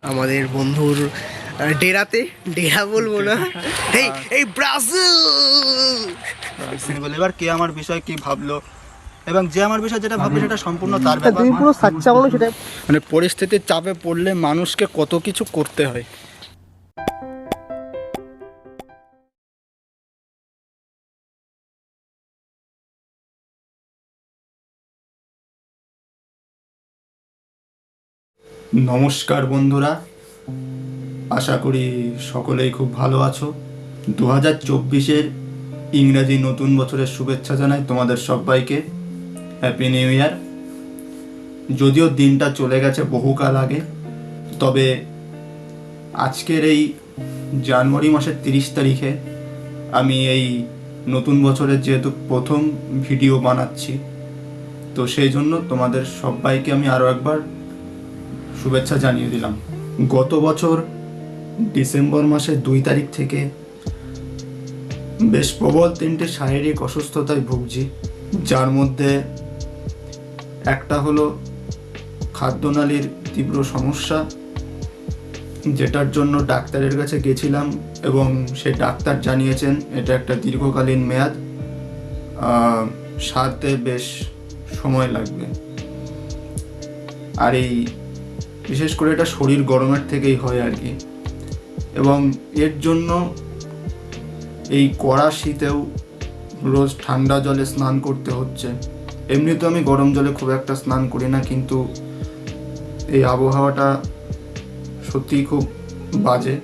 আমাদের বন্ধুর ডেরাতে, ডেরা বলবো না, এই এই ব্রাজিল। এবার কে আমার বিষয় কি ভাবলো এবং যে আমার বিষয় যেটা ভাবলো সেটা সম্পূর্ণ তার ব্যাপার। তুমি পুরো সাচ্চা মানুষ, সেটা মানে পরিস্থিতির চাপে পড়লে মানুষকে কত কিছু করতে হয়। নমস্কার বন্ধুরা, আশা করি সকলেই খুব ভালো আছো। 2024-এর ইংরাজি নতুন বছরের শুভেচ্ছা জানাই তোমাদের সবাইকে। Happy new year. যদিও দিনটা চলে গেছে বহুকাল আগে, তবে আজকের এই জানুয়ারি মাসের 30 তারিখে আমি এই নতুন বছরের যেহেতু প্রথম ভিডিও বানাচ্ছি, তো সেই জন্য তোমাদের সবাইকে আমি আরও একবার শুভেচ্ছা জানিয়ে দিলাম। গত বছর ডিসেম্বর মাসের 2 তারিখ থেকে বেশ প্রবল 3টে শারীরিক অসুস্থতায় ভুগছি, যার মধ্যে একটা হলো খাদ্যনালীর তীব্র সমস্যা, যেটার জন্য ডাক্তারের কাছে গেছিলাম এবং সেই ডাক্তার জানিয়েছেন এটা একটা দীর্ঘকালীন মেয়াদ, সারতে বেশ সময় লাগবে। আর এই বিশেষ করে এটা শরীর গরমের থেকেই হয় আর কি, এবং এর জন্য এই কড়া শীতেও রোজ ঠান্ডা জলে স্নান করতে হচ্ছে। এমনি তো আমি গরম জলে খুব একটা স্নান করি না, কিন্তু এই আবহাওয়াটা সত্যিই খুব বাজে,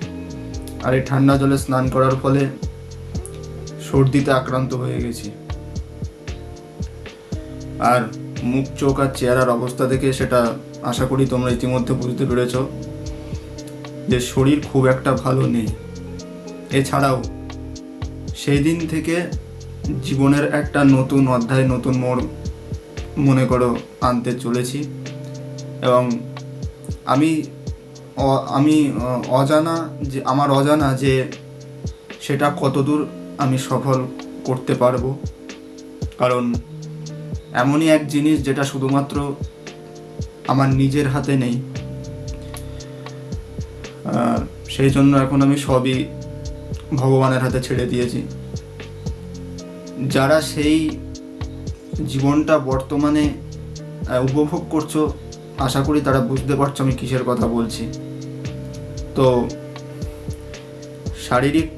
আর এই ঠান্ডা জলে স্নান করার ফলে সর্দিতে আক্রান্ত হয়ে গেছি। আর মুখ, চোখ আর চেহারার অবস্থা দেখে সেটা আশা করি তোমরা ইতিমধ্যে বুঝতে পেরেছ যে শরীর খুব একটা ভালো নেই। এছাড়াও সেই দিন থেকে জীবনের একটা নতুন অধ্যায়, নতুন মোড় মনে করো আনতে চলেছি, এবং আমি অজানা যে সেটা কতদূর আমি সফল করতে পারবো, কারণ এমনই এক জিনিস যেটা শুধুমাত্র আমার নিজের হাতে নেই। সেই জন্য এখন আমি সবই ভগবানের হাতে ছেড়ে দিয়েছি। যারা সেই জীবনটা বর্তমানে উপভোগ করছো, আশা করি তারা বুঝতে পারছো আমি কিসের কথা বলছি। তো শারীরিক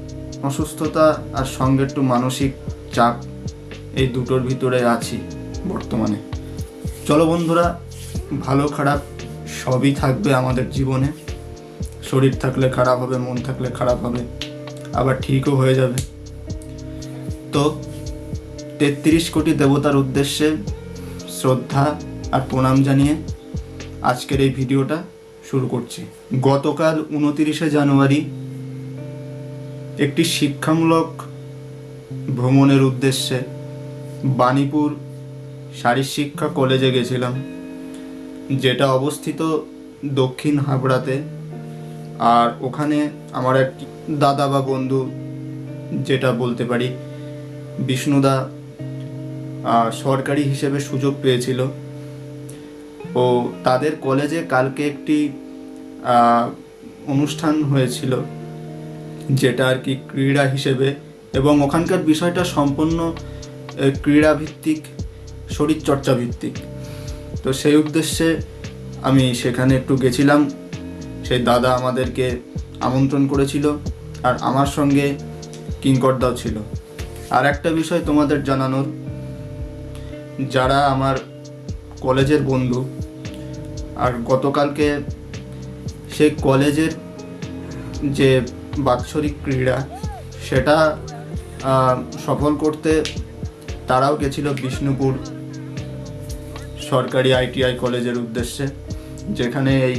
অসুস্থতা আর সঙ্গে একটু মানসিক চাপ, এই দুটোর ভিতরে আছি বর্তমানে। চলো বন্ধুরা, ভালো খারাপ সবই থাকবে আমাদের জীবনে। শরীর থাকলে খারাপ হবে, মন থাকলে খারাপ হবে, আবার ঠিকও হয়ে যাবে। তো 33 কোটি দেবতার উদ্দেশ্যে শ্রদ্ধা আর প্রণাম জানিয়ে আজকের এই ভিডিওটা শুরু করছি। গতকাল 29শে জানুয়ারি একটি শিক্ষামূলক ভ্রমণের উদ্দেশ্যে বাণীপুর শারীর শিক্ষা কলেজে গেছিলাম, যেটা অবস্থিত দক্ষিণ হাবড়াতে। আর ওখানে আমার এক দাদা বা বন্ধু, যেটা বলতে পারি, বিষ্ণুদা সরকারি হিসেবে সুযোগ পেয়েছিল। ও তাদের কলেজে কালকে একটি অনুষ্ঠান হয়েছিল, যেটা আর কি ক্রীড়া হিসেবে, এবং ওখানকার বিষয়টা সম্পূর্ণ ক্রীড়াভিত্তিক, শরীরচর্চা ভিত্তিক। তো সেই উদ্দেশ্যে আমি সেখানে একটু গেছিলাম। সেই দাদা আমাদেরকে আমন্ত্রণ করেছিল, আর আমার সঙ্গে কিঙ্করদাও ছিল। আর একটা বিষয় তোমাদের জানানোর, যারা আমার কলেজের বন্ধু, আর গতকালকে সেই কলেজের যে বাৎসরিক ক্রীড়া, সেটা সফল করতে তারাও গেছিল বিষ্ণুপুর সরকারি ITI কলেজের উদ্দেশ্যে, যেখানে এই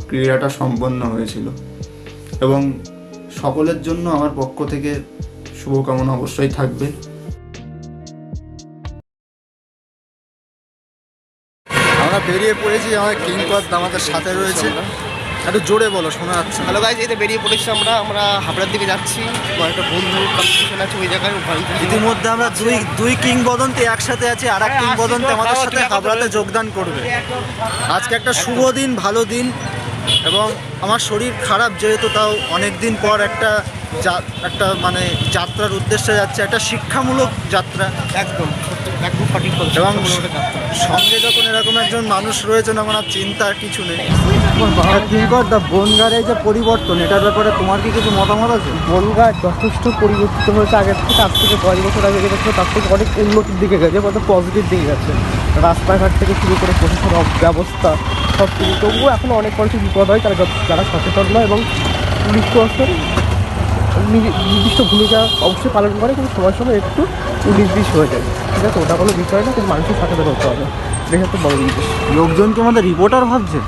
ক্রীড়াটা সম্পন্ন হয়েছিল। এবং সকলের জন্য আমার পক্ষ থেকে শুভকামনা অবশ্যই থাকবে। আমরা বেরিয়ে পড়েছি, আমার কিঙ্কর আমাদের সাথে রয়েছে। একটু জোরে বলো, শোনা যাচ্ছে। হ্যালো গাইজ, এই তো বেরিয়ে পড়েছি আমরা হাবড়ার দিকে যাচ্ছি। আমার একটা বন্ধু কম্পিটিশন আছে ওই জায়গায়। ইতিমধ্যে আমরা দুই কিংবদন্তি একসাথে আছি। আর এক কিংবদন্তি আমাদের সাথে হাবড়াতে যোগদান করবে। আজকে একটা শুভ দিন, ভালো দিন, এবং আমার শরীর খারাপ যেহেতু, তাও অনেক দিন পর একটা মানে যাত্রার উদ্দেশ্যে যাচ্ছে, একটা শিক্ষামূলক যাত্রা। একদম একদম সঠিক কথা। এবং সঙ্গে যখন এরকম একজন মানুষ রয়েছেন, আমার আর চিন্তার কিছু নেই। কিঙ্কর দা, বনগাঁর এই যে পরিবর্তন, এটার ব্যাপারে তোমার কি কিছু মতামত আছে? বনগাঁ যথেষ্ট পরিবর্তিত হয়েছে আগের থেকে। আজ থেকে 10 বছর আগে যেটা ছিল তার থেকে অনেক উন্নতির দিকে গেছে, বলতে পজিটিভ দিকে গেছে। রাস্তাঘাট থেকে শুরু করে প্রশাসন ব্যবস্থা সব কিছু। তবুও এখনও অনেক মানুষের বিপদ হয়, যারা সচেতন নয়, এবং পুলিশ প্রশাসন নির্দিষ্ট ভূমিকা অবশ্যই পালন করে, কিন্তু সময় সময় একটু 19-20 হয়ে যায়। ঠিক আছে, ওটা কোনো বিষয় না, কিন্তু মানুষের সচেতন হতে হবে, এটা একটা বড় জিনিস। লোকজনকে আমাদের রিপোর্টার ভাবছে।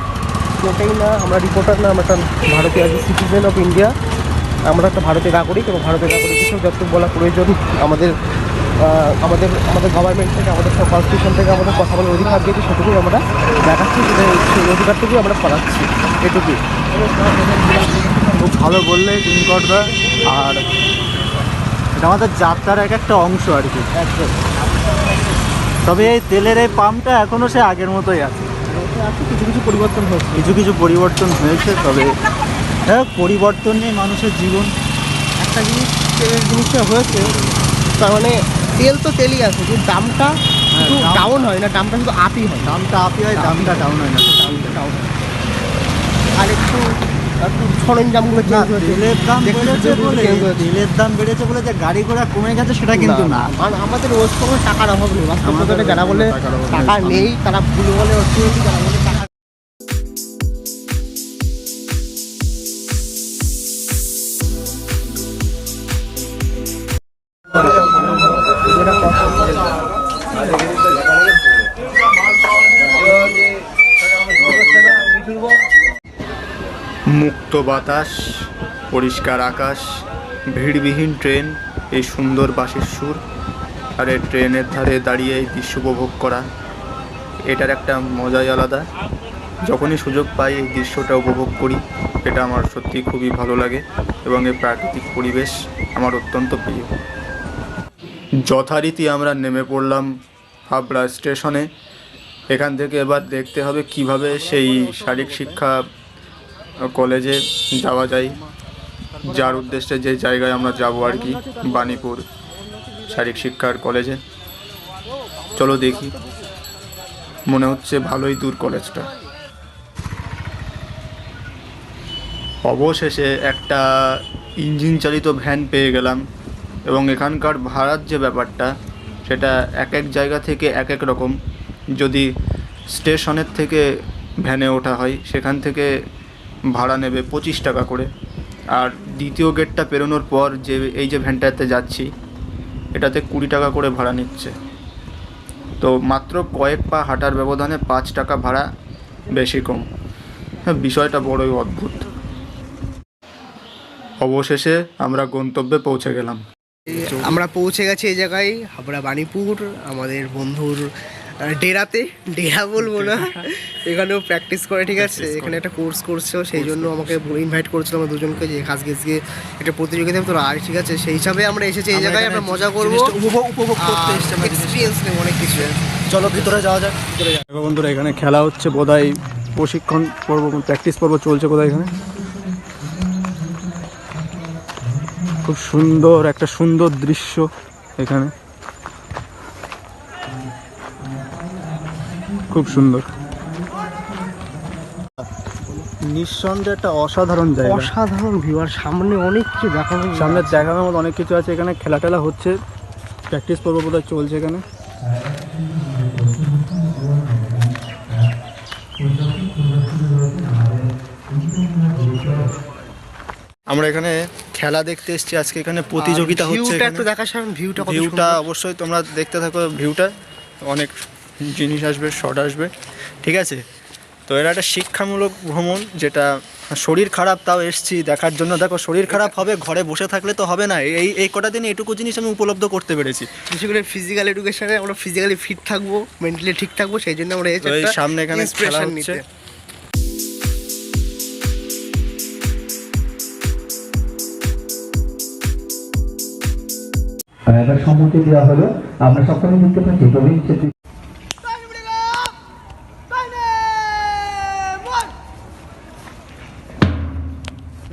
ওটাই না, আমরা রিপোর্টার না, আমরা একটা ভারতীয় সিটিজেন অফ ইন্ডিয়া। আমরা একটা ভারতীয় নাগরিক, এবং ভারতীয় নাগরিক হিসেবে যতটুকু বলা প্রয়োজন আমাদের আমাদের আমাদের গভর্নমেন্ট থেকে, আমাদের সব কনস্টিটিউশন থেকে আমাদের কথা বলার অধিকার দিয়েছি, সেটুকুই আমরা দেখাচ্ছি, সেই অধিকারটুকুই আমরা ফলাচ্ছি, এটুকুই। খুব ভালো বললে কিঙ্করদা। আর এটা আমাদের যাত্রার একটা অংশ আর কি। একদম। তবে এই তেলের এই পাম্পটা এখনও সে আগের মতোই আছে। কিছু কিছু পরিবর্তন হচ্ছে, কিছু পরিবর্তন হয়েছে, তবে হ্যাঁ, পরিবর্তন নেই মানুষের জীবন। একটা জিনিসটা হয়েছে, তার মানে তেল তো তেলই আছে, কিন্তু দামটা একটু ডাউন হয় না, দামটা শুধু আপই হয়। দামটা আপই হয়, দামটা ডাউন হয় না। দামটা ডাউন হয়। আর একটু সরঞ্জামগুলো চেঞ্জ হয়েছে। তেলের দাম বেড়েছে বলে যে গাড়ি ঘোড়া কমে গেছে সেটা কিন্তু না। কারণ আমাদের ওয়েস্ট বেঙ্গল টাকার অভাব নেই। বাস্তবতা যারা বলে টাকা নেই তারা ভুল বলে অর্থনীতি, যারা বলে টাকা মুক্ত বাতাস, পরিষ্কার আকাশ, ভিড়বিহীন ট্রেন, এই সুন্দর বাঁশির সুর, আর এই ট্রেনের ধারে দাঁড়িয়ে এই দৃশ্য উপভোগ করা, এটার একটা মজাই আলাদা। যখনই সুযোগ পাই এই দৃশ্যটা উপভোগ করি, এটা আমার সত্যি খুবই ভালো লাগে, এবং এই প্রাকৃতিক পরিবেশ আমার অত্যন্ত প্রিয়। যথারীতি আমরা নেমে পড়লাম হাবড়া স্টেশনে। এখান থেকে এবার দেখতে হবে কিভাবে সেই শারীরিক শিক্ষা কলেজে যাওয়া যায়, যার উদ্দেশ্যে যে জায়গায় আমরা যাব আর কি, বাণীপুর শারীরিক শিক্ষার কলেজে। চলো দেখি, মনে হচ্ছে ভালোই দূর কলেজটা। অবশেষে একটা ইঞ্জিন চালিত ভ্যান পেয়ে গেলাম, এবং এখানকার ভাড়ার যে ব্যাপারটা, সেটা এক এক জায়গা থেকে এক এক রকম। যদি স্টেশনের থেকে ভ্যানে ওঠা হয়, সেখান থেকে ভাড়া নেবে 25 টাকা করে। আর দ্বিতীয় গেটটা পেরোনোর পর এই যে ভ্যানটাতে যাচ্ছি, এটাতে 20 টাকা করে ভাড়া নিচ্ছে। তো মাত্র কয়েক পা হাঁটার ব্যবধানে 5 টাকা ভাড়া বেশি কম। হ্যাঁ, বিষয়টা বড়ই অদ্ভুত। অবশেষে আমরা গন্তব্যে পৌঁছে গেলাম। আমরা পৌঁছে গেছি এই জায়গায়, হাবড়া বাণীপুর, আমাদের বন্ধুর ডেরাতে। ডেরা বলবো না, এখানেও প্র্যাকটিস করে। ঠিক আছে, এখানে একটা কোর্স করছে, সেই জন্য আমাকে ইনভাইট করেছিল আমরা দুজনকে, যে আজকে একটা প্রতিযোগিতা তো আর। ঠিক আছে, সেই হিসাবে আমরা এসেছি এই জায়গায়, আমরা মজা করবো, উপভোগ করতে এসেছি, এক্সপিরিয়েন্স নেব অনেক কিছু। চলো ভিতরে যাওয়া যাক। বন্ধুরা, এখানে খেলা হচ্ছে, বোধহয় প্রশিক্ষণ পর্ব, প্র্যাকটিস পর্ব চলছে কোথায় এখানে। খুব সুন্দর একটা সুন্দর দৃশ্য এখানে, খুব সুন্দর, নিঃসন্দেহে একটা অসাধারণ জায়গা, অসাধারণ ভিউ। আর সামনে অনেক কিছু দেখানো, সামনে দেখানোর মতো অনেক কিছু আছে। এখানে খেলা টেলা হচ্ছে, প্র্যাকটিস পর্ব বোধহয় চলছে এখানে। আমরা এখানে খেলা দেখতে এসেছি আজকে। এখানে প্রতিযোগিতা হচ্ছে, একটু দেখার সামনে ভিউটা অবশ্যই তোমরা দেখতে থাকো। ভিউটা অনেক জিনিস আসবে, শট আসবে, ঠিক আছে। তো এটা একটা শিক্ষামূলক ভ্রমণ, যেটা শরীর খারাপ তাও এসছি দেখার জন্য। দেখো, শরীর খারাপ হবে, ঘরে বসে থাকলে তো হবে না। এই কটা দিনে এটুকু জিনিস আমি উপলব্ধ করতে পেরেছি। বিশেষ করে ফিজিক্যাল এডুকেশনে আমরা ফিজিক্যালি ফিট থাকবো, মেন্টালি ঠিক থাকবো, সেই জন্য আমরা এই সামনে এখানে খেলা হচ্ছে। এবার সম্মতি দেওয়া হলো। আমরা সকলে দেখতে পাচ্ছি প্রবীণ ছেত্রী।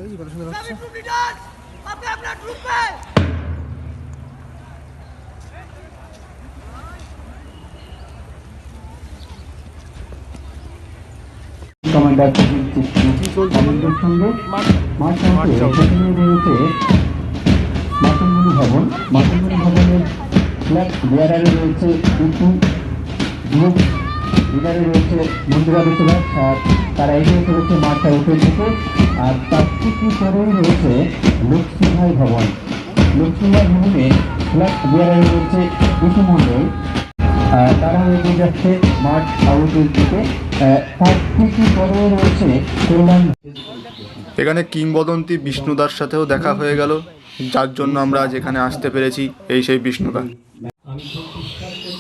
এই কত সুন্দর হচ্ছে। কমান্ডার কমান্ডার সঙ্গে মাঠ সেখানে রয়েছে মাতঙ্গিনী ভবন। মাতঙ্গিনী ভবনের ফ্ল্যাগ বিয়ারারে রয়েছে কিন্তু গ্রুপ লিডারে রয়েছে মন্দিরা বেশিরভাগ, আর তারা এগিয়ে চলেছে মাঠটা উঠে দিকে। আর তার ঠিক পরেই রয়েছে লক্ষ্মীভাই ভবন। লক্ষ্মীভাই ভবনে ফ্ল্যাগ বিয়ারারে রয়েছে বিশু মণ্ডল, তারা এগিয়ে যাচ্ছে মাঠ আউটের দিকে। তার ঠিক পরে রয়েছে কল্যাণ। এখানে কিংবদন্তি বিষ্ণুদার সাথেও দেখা হয়ে গেল, যার জন্য আমরা আজ এখানে আসতে পেরেছি। এই সেই বিষ্ণুদা।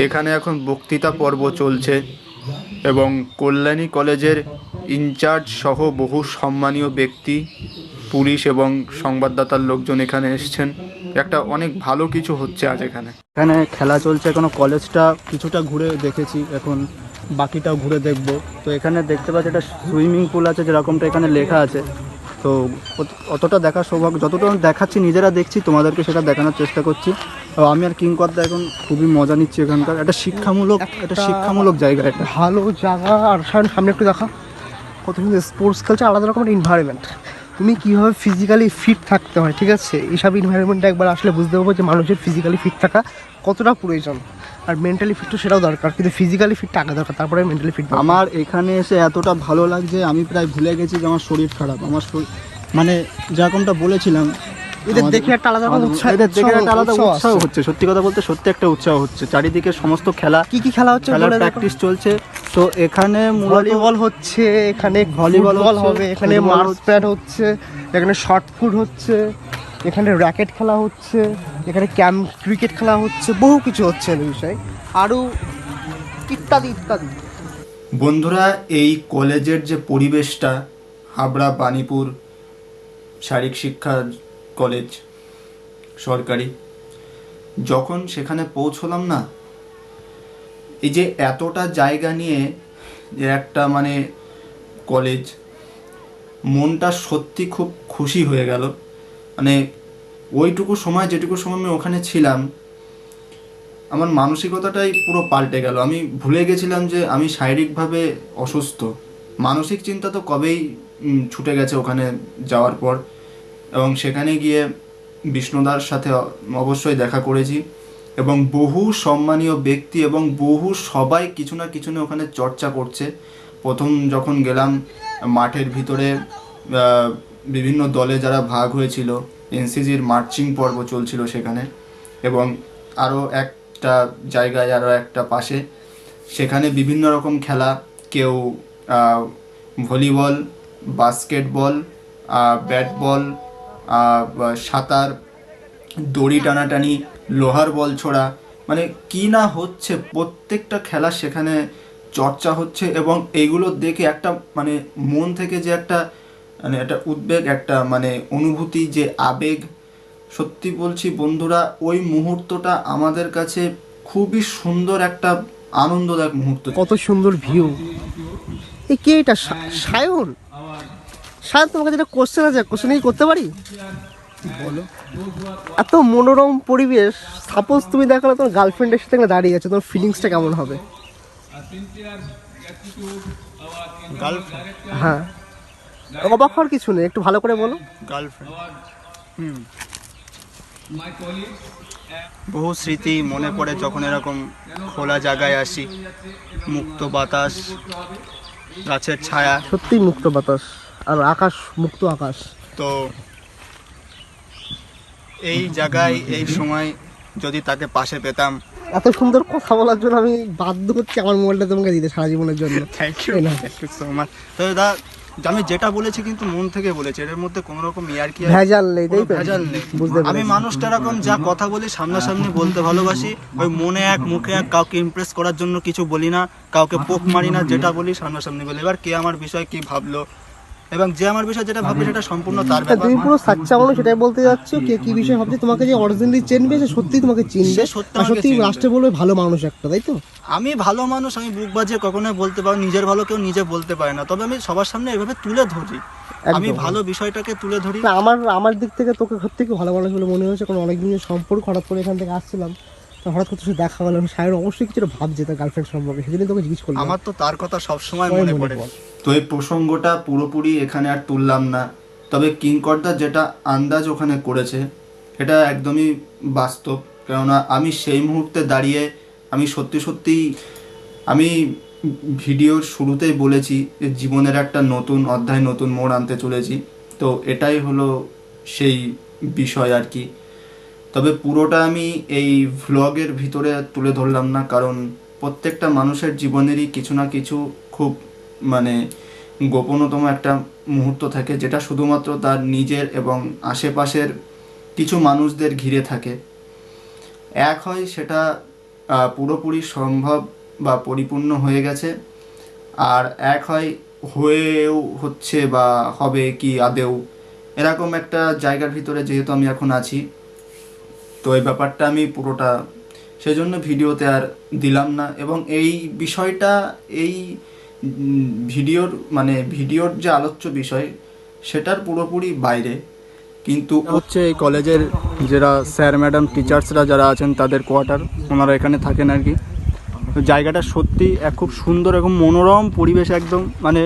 এখানে এখন বক্তৃতা পর্ব চলছে এবং কল্যাণী কলেজের ইনচার্জ সহ বহু সম্মানীয় ব্যক্তি, পুলিশ এবং সংবাদদাতার লোকজন এখানে এসছেন। একটা অনেক ভালো কিছু হচ্ছে আজ এখানে। এখানে খেলা চলছে, এখনো কলেজটা কিছুটা ঘুরে দেখেছি, এখন বাকিটাও ঘুরে দেখব। তো এখানে দেখতে পাচ্ছি একটা সুইমিং পুল আছে, যেরকমটা এখানে লেখা আছে। তো অতটা দেখার সৌভাগ্য, যতটা আমি দেখাচ্ছি নিজেরা দেখছি, তোমাদেরকে সেটা দেখানোর চেষ্টা করছি। তো আমি আর কিংকর্দা এখন খুবই মজা নিচ্ছি এখানকার। একটা শিক্ষামূলক জায়গা, এটা ভালো জায়গা। আর সামনে একটু দেখা, কত সুন্দর স্পোর্টস খেলছে, আলাদা রকমের এনভায়রনমেন্ট। তুমি কীভাবে ফিজিক্যালি ফিট থাকতে হয়, ঠিক আছে, এইসব এনভায়রনমেন্টে একবার আসলে বুঝতে পারবো যে মানুষের ফিজিক্যালি ফিট থাকা কতটা প্রয়োজন। আর মেন্টালি ফিট তো সেটাও দরকার, কিন্তু ফিজিক্যালি ফিট আগে দরকার, তারপরে মেন্টালি ফিট। আমার এখানে এসে এতটা ভালো লাগছে, আমি প্রায় ভুলে গেছি যে আমার শরীর খারাপ। আমার শরীর মানে যেরকমটা বলেছিলাম, এদের দেখে একটা আলাদা রকম উৎসাহ, এদের দেখে একটা আলাদা উৎসাহ আসছে। হচ্ছে। সত্যি কথা বলতে সত্যি একটা উৎসাহ হচ্ছে। চারিদিকে সমস্ত খেলা, কি কি খেলা হচ্ছে, খেলার প্র্যাকটিস চলছে। তো এখানে ভলিবল হচ্ছে, এখানে ভলিবল ভলিবল হচ্ছে, হবে, এখানে ফুটবল মার্স হচ্ছে। প্যাড হচ্ছে, এখানে শর্ট ফুট হচ্ছে, এখানে র্যাকেট খেলা হচ্ছে, এখানে ক্রিকেট খেলা হচ্ছে, বহু কিছু হচ্ছে এই বিষয়ে, আরও ইত্যাদি ইত্যাদি। বন্ধুরা, এই কলেজের যে পরিবেশটা, হাবড়া বাণীপুর শারীরিক শিক্ষা কলেজ সরকারি, যখন সেখানে পৌঁছলাম না, এই যে এতটা জায়গা নিয়ে যে একটা মানে কলেজ, মনটা সত্যি খুব খুশি হয়ে গেল। মানে ওইটুকু সময়, যেটুকু সময় আমি ওখানে ছিলাম, আমার মানসিকতাটাই পুরো পাল্টে গেল। আমি ভুলে গেছিলাম যে আমি শারীরিকভাবে অসুস্থ। মানসিক চিন্তা তো কবেই ছুটে গেছে ওখানে যাওয়ার পর। এবং সেখানে গিয়ে বিষ্ণুদার সাথে অবশ্যই দেখা করেছি, এবং বহু সম্মানীয় ব্যক্তি এবং বহু সবাই কিছু না কিছু না ওখানে চর্চা করছে। প্রথম যখন গেলাম মাঠের ভিতরে, বিভিন্ন দলে যারা ভাগ হয়েছিল, এনসিজির মার্চিং পর্ব চলছিল সেখানে, এবং আরও একটা জায়গায়, আরও একটা পাশে, সেখানে বিভিন্ন রকম খেলা, কেউ ভলিবল, বাস্কেটবল, ব্যাট বল, সাঁতার, দড়ি টানাটানি, লোহার বল ছোড়া, মানে কি না হচ্ছে, প্রত্যেকটা খেলা সেখানে চর্চা হচ্ছে। এবং এইগুলো দেখে একটা মানে মন থেকে যে একটা মানে একটা উদ্বেগ, একটা মানে অনুভূতি, যে আবেগ, সত্যি বলছি বন্ধুরা, ওই মুহূর্তটা আমাদের কাছে খুবই সুন্দর একটা আনন্দদায়ক মুহূর্ত। কত সুন্দর ভিউ। এই কে এটা? সায়ন? সায়ন, তোমাকে যেটা কোশ্চেন আছে, কোশ্চেন কি করতে পারি? বলো। এত মনোরম পরিবেশ, সাপোজ তুমি দেখো না তোমার গার্লফ্রেন্ডের সাথে দাঁড়িয়ে আছে, তোমার ফিলিংসটা কেমন হবে? হ্যাঁ, অবাক হওয়ার কিছু নেই, একটু ভালো করে বলো। গার্লফ্রেন্ড, বহু স্মৃতি মনে পড়ে যখন এরকম খোলা জায়গায় আসি, মুক্ত বাতাস, গাছের ছায়া। সত্যি মুক্ত বাতাস আর আকাশ, মুক্ত আকাশ। তো এই জায়গায় এই সময় যদি তাকে পাশে পেতাম। এত সুন্দর কথা বলার জন্য আমি বাধ্য হচ্ছি আমার মোবাইলটা তোমাকে দিতে সারা জীবনের জন্য। Thank you so much. তো দাদা, আমি যেটা বলেছি কিন্তু মন থেকে বলেছি, এর মধ্যে কোনো রকম ইয়ার্কি ভেজাল নেই, তাই তো? ভেজাল নেই। বুঝতে পেরেছি। আমি মানুষটা এরকম যা কথা বলি সামনাসামনি বলতে ভালোবাসি। ওই মনে এক মুখে এক, কাউকে ইমপ্রেস করার জন্য কিছু বলি না, কাউকে পোক মারি না, যেটা বলি সামনাসামনি বলি। এবার কে আমার বিষয় কি ভাবলো, এবং যে আমার বিষয় যেটা ভাববে সেটা সম্পূর্ণ তার ব্যাপার। তুমি পুরো সাচ্চা মানুষ, সেটাই বলতে যাচ্ছ। কে কি বিষয় ভাবছে, তোমাকে যে অরিজিনালি চিনবে সে সত্যি তোমাকে চিনবে, আর সত্যি লাস্টে বলবে ভালো মানুষ একটা, তাই তো? আমি ভালো মানুষ, আমি বুক বাজিয়ে কখনোই বলতে পারি নিজের ভালো কেউ নিজে বলতে পারে না, তবে আমি সবার সামনে এভাবে তুলে ধরি। আমি ভালো বিষয়টাকে তুলে ধরি। না, আমার দিক থেকে তোকে সত্যি ভালো মানুষ বলে মনে হয়েছে, কারণ অনেকদিন সম্পর্ক হঠাৎ করে এখান থেকে আসছিলাম, তো হঠাৎ করে তোর দেখা হলো, সাহেব অবশ্যই কিছুটা ভাবছে তার গার্লফ্রেন্ড সম্পর্কে, সেদিনই তোকে জিজ্ঞেস করলাম। আমার তো তার কথা সবসময় মনে পড়ে। তো এই প্রসঙ্গটা পুরোপুরি এখানে আর তুললাম না, তবে কিংকর্দা যেটা আন্দাজ ওখানে করেছে এটা একদমই বাস্তব। কেননা আমি সেই মুহূর্তে দাঁড়িয়ে আমি সত্যি আমি ভিডিওর শুরুতেই বলেছি যে জীবনের একটা নতুন অধ্যায়, নতুন মোড় আনতে চলেছি। তো এটাই হলো সেই বিষয় আর কি। তবে পুরোটা আমি এই ভ্লগের ভিতরে তুলে ধরলাম না, কারণ প্রত্যেকটা মানুষের জীবনেরই কিছু না কিছু খুব মানে গোপনতম একটা মুহূর্ত থাকে, যেটা শুধুমাত্র তার নিজের এবং আশেপাশের কিছু মানুষদের ঘিরে থাকে। এক হয় সেটা পুরোপুরি সম্ভব বা পরিপূর্ণ হয়ে গেছে, আর এক হয় হয়েও হচ্ছে বা হবে কি আদেও, এরকম একটা জায়গার ভিতরে যেহেতু আমি এখন আছি, তো এই ব্যাপারটা আমি পুরোটা সেজন্য ভিডিওতে আর দিলাম না। এবং এই বিষয়টা এই ভিডিওর যে আলোচ্য বিষয় সেটার পুরোপুরি বাইরে, কিন্তু হচ্ছে এই কলেজের যারা স্যার ম্যাডাম টিচার্সরা যারা আছেন তাদের কোয়ার্টার, ওনারা এখানে থাকেন আর কি। তো জায়গাটা সত্যি এক খুব সুন্দর এবং মনোরম পরিবেশ, একদম মানে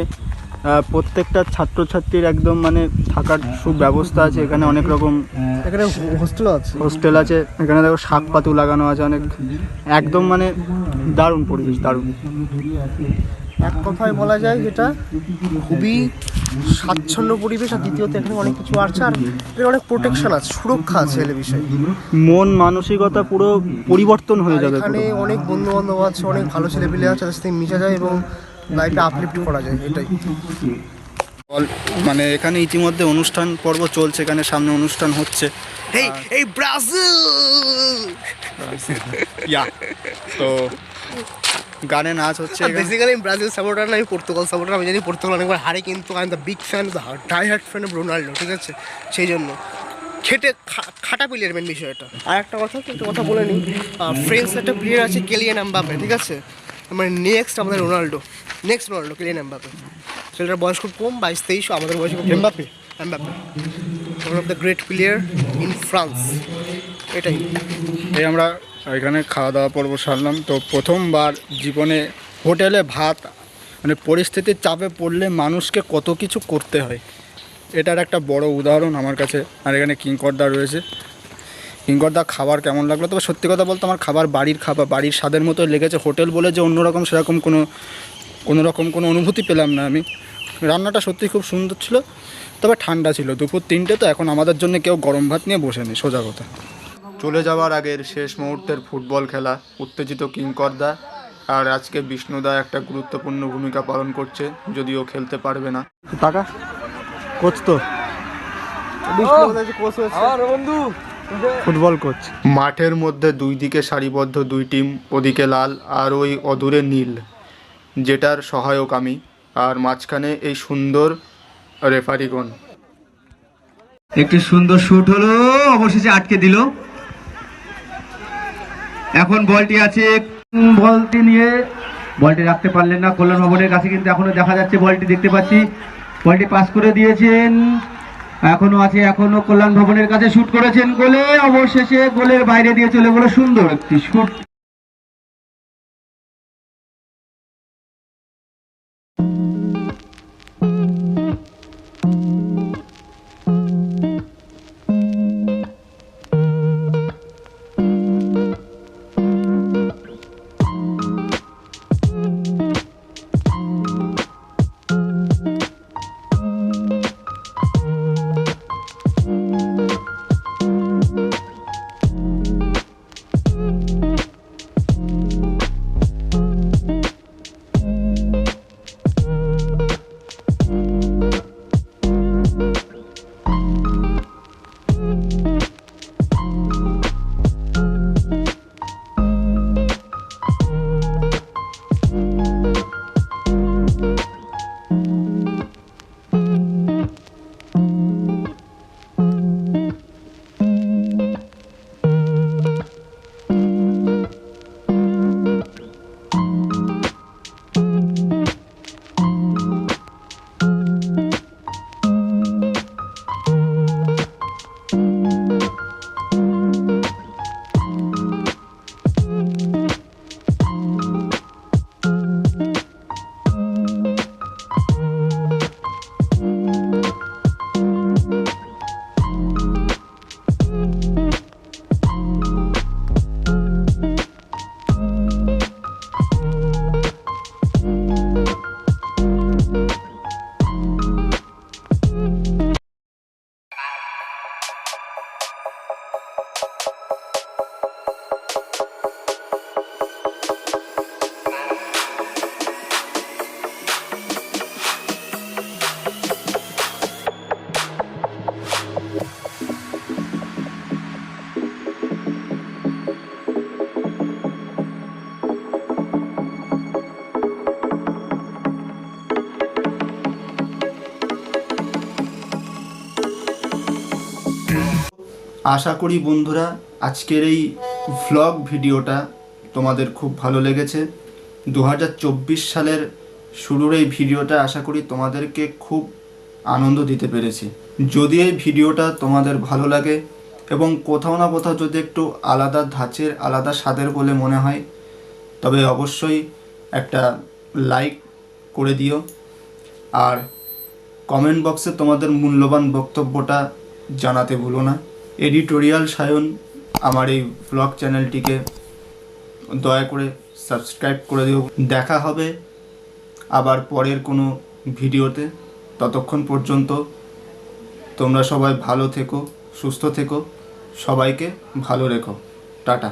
প্রত্যেকটা ছাত্রছাত্রীর একদম মানে থাকার সুব্যবস্থা আছে এখানে। অনেক রকম এখানে হোস্টেলও আছে। হোস্টেল আছে এখানে, দেখো শাক পাতু লাগানো আছে অনেক, একদম মানে দারুণ পরিবেশ, দারুণ। এক কথায় বলা যায় যেটা খুবই স্বাচ্ছন্দ্য পরিবেশ, আর দ্বিতীয়ত এখানে অনেক কিছু আছে, আর এর অনেক প্রোটেকশন আছে, সুরক্ষা আছে এই বিষয়ে। মন মানসিকতা পুরো পরিবর্তন হয়ে যাবে। এখানে অনেক বন্ধু বান্ধব আছে, অনেক ভালো ছেলেপিলে আছে, তাদের সাথে মিশা যায় এবং লাইফে আপলিফ্ট করা যায়, এটাই। মানে এখানে ইতিমধ্যে অনুষ্ঠান পর্ব চলছে, এখানে সামনে অনুষ্ঠান হচ্ছে। এই ব্রাজিল তো গানে নাচ হচ্ছে। বেসিক্যালি আমি ব্রাজিল সাপোর্টার না, আমি পর্তুগাল সাপোর্টার। আমি জানি পর্তুগাল অনেকবার হারে, কিন্তু I am the big fan, die hard fan of Ronaldo, ঠিক আছে? সেই জন্য খেটে খাটা প্লেয়ার মেন বিষয়টা। আর একটা কথা বলে নিই, ফ্রেন্স একটা প্লেয়ার আছে কেলিয়ান এমবাপে, ঠিক আছে? মানে নেক্সট আমাদের রোনাল্ডো, কেলিয়ান এমবাপে। ছেলেটার বয়স খুব কম, 22-23, আমাদের বয়স খুব Mbappe one of the great player in France. এটাই। এই আমরা এখানে খাওয়া দাওয়া পর্ব সারলাম। তো প্রথমবার জীবনে হোটেলে ভাত, মানে পরিস্থিতির চাপে পড়লে মানুষকে কত কিছু করতে হয়, এটার একটা বড় উদাহরণ আমার কাছে। আর এখানে কিংকর্দা রয়েছে। কিংকর্দা খাবার কেমন লাগলো? তবে সত্যি কথা বলতে আমার খাবার বাড়ির খাবার, বাড়ির স্বাদের মতো লেগেছে। হোটেল বলে যে অন্যরকম সেরকম কোনো অনুভূতি পেলাম না আমি। রান্নাটা সত্যি খুব সুন্দর ছিল, তবে ঠান্ডা ছিল। দুপুর 3টে, তো এখন আমাদের জন্য কেউ গরম ভাত নিয়ে বসে নেই, সোজা কথা। চলে যাওয়ার আগের শেষ মুহূর্তের ফুটবল খেলা, উত্তেজিত কিংকর্দা। আর আজকে বিষ্ণুদা একটা গুরুত্বপূর্ণ ভূমিকা পালন করছে, যদিও খেলতে পারবে না। টাকা কোচ তো ফুটবল কোচ। মাঠের মধ্যে দুই দিকে সারিবদ্ধ দুই টিম, ওদিকে লাল আর ওই অদূরে নীল, যেটার সহায়ক আমি, আর মাঝখানে এই সুন্দর রেফারিগণ। একটি সুন্দর শুট হলো, অবশেষে আটকে দিল। এখন বলটি আছে, বলটি নিয়ে বলটি রাখতে পারলেন না কল্যাণ ভবনের কাছে, কিন্তু এখনো দেখা যাচ্ছে বলটি, দেখতে পাচ্ছি বলটি পাস করে দিয়েছেন, এখনো আছে, এখনো কল্যাণ ভবনের কাছে শুট করেছেন, গোলে, অবশেষে গোলের বাইরে দিয়ে চলে গেল সুন্দর একটি শুট। আশা করি বন্ধুরা আজকের এই ভ্লগ ভিডিওটা তোমাদের খুব ভালো লেগেছে। 2024 সালের শুরুর এই ভিডিওটা আশা করি তোমাদেরকে খুব আনন্দ দিতে পেরেছি। যদি এই ভিডিওটা তোমাদের ভালো লাগে এবং কোথাও না কোথাও যদি একটু আলাদা ধাঁচের আলাদা স্বাদের বলে মনে হয়, তবে অবশ্যই একটা লাইক করে দিও। আর কমেন্ট বক্সে তোমাদের মূল্যবান বক্তব্যটা জানাতে ভুলো না। এডিটোরিয়াল সায়ন আমার এই ব্লগ চ্যানেলটিকে দয়া করে সাবস্ক্রাইব করে দিও। দেখা হবে আবার পরের কোনো ভিডিওতে। ততক্ষণ পর্যন্ত তোমরা সবাই ভালো থেকো, সুস্থ থেকো, সবাইকে ভালো রেখো। টাটা।